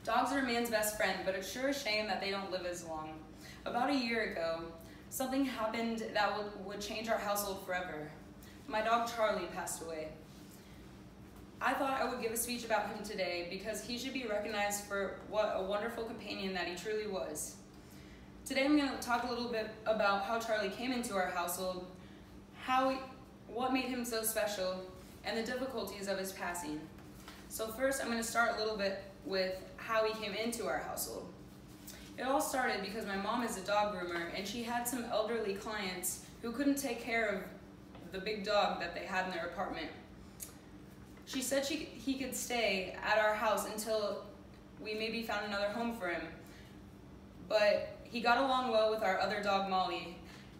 Dogs are a man's best friend, but it's sure a shame that they don't live as long. About a year ago, something happened that would change our household forever. My dog Charlie passed away. I thought I would give a speech about him today because he should be recognized for what a wonderful companion that he truly was. Today I'm going to talk a little bit about how Charlie came into our household, what made him so special, and the difficulties of his passing. So first I'm going to start a little bit with how he came into our household. It all started because my mom is a dog groomer and she had some elderly clients who couldn't take care of the big dog that they had in their apartment. She said he could stay at our house until we maybe found another home for him. But he got along well with our other dog, Molly,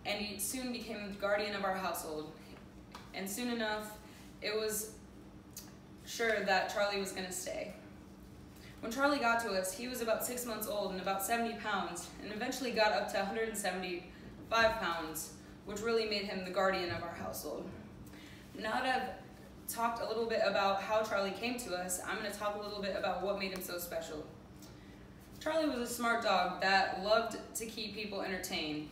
and he soon became the guardian of our household. And soon enough, it was sure that Charlie was going to stay. When Charlie got to us, he was about 6 months old and about 70 pounds, and eventually got up to 175 pounds, which really made him the guardian of our household. Now that I've talked a little bit about how Charlie came to us, I'm going to talk a little bit about what made him so special. Charlie was a smart dog that loved to keep people entertained.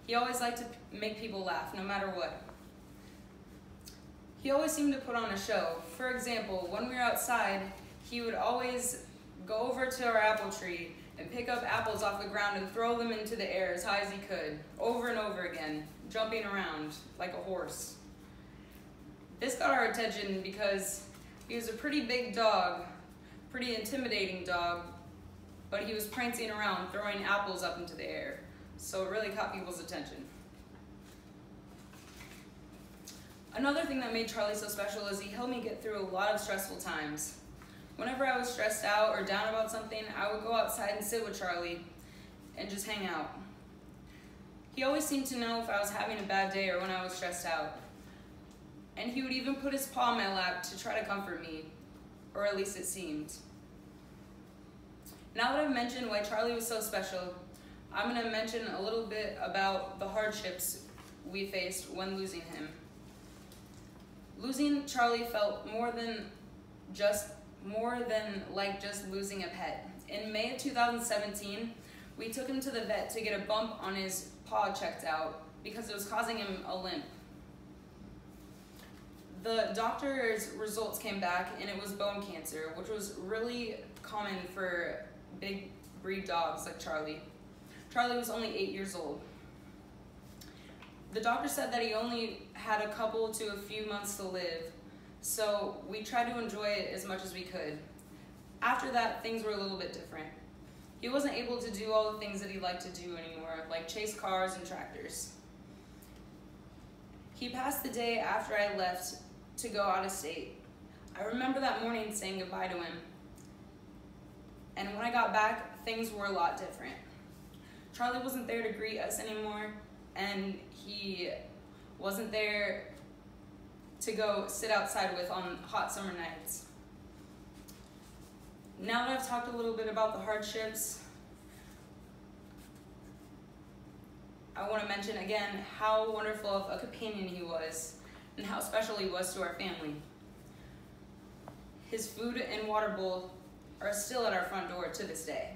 He always liked to make people laugh, no matter what. He always seemed to put on a show. For example, when we were outside, he would always go over to our apple tree and pick up apples off the ground and throw them into the air as high as he could, over and over again, jumping around like a horse. This got our attention because he was a pretty big dog, pretty intimidating dog, but he was prancing around, throwing apples up into the air, so it really caught people's attention. Another thing that made Charlie so special is he helped me get through a lot of stressful times. Whenever I was stressed out or down about something, I would go outside and sit with Charlie and just hang out. He always seemed to know if I was having a bad day or when I was stressed out. And he would even put his paw in my lap to try to comfort me, or at least it seemed. Now that I've mentioned why Charlie was so special, I'm going to mention a little bit about the hardships we faced when losing him. Losing Charlie felt more than like just losing a pet. In May of 2017, we took him to the vet to get a bump on his paw checked out because it was causing him a limp. The doctor's results came back and it was bone cancer, which was really common for big breed dogs like Charlie. Charlie was only 8 years old. The doctor said that he only had a couple to a few months to live, so we tried to enjoy it as much as we could. After that, things were a little bit different. He wasn't able to do all the things that he liked to do anymore, like chase cars and tractors. He passed the day after I left to go out of state. I remember that morning saying goodbye to him. And when I got back, things were a lot different. Charlie wasn't there to greet us anymore, and he wasn't there to go sit outside with on hot summer nights. Now that I've talked a little bit about the hardships, I want to mention again how wonderful of a companion he was and how special he was to our family. His food and water bowl are still at our front door to this day.